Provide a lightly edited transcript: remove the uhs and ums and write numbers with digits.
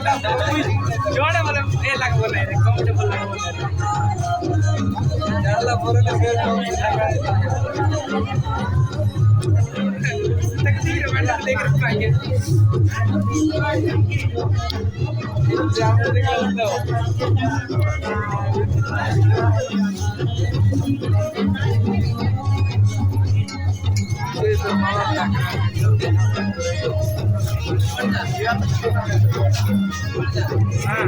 जोड़ा मतलब ये लग बोला है कंफर्टेबल लग बोला है ज्यादा बोलने से तकदीर में लेकर पाएंगे जाम निकाल दो ये तो मारा हाँ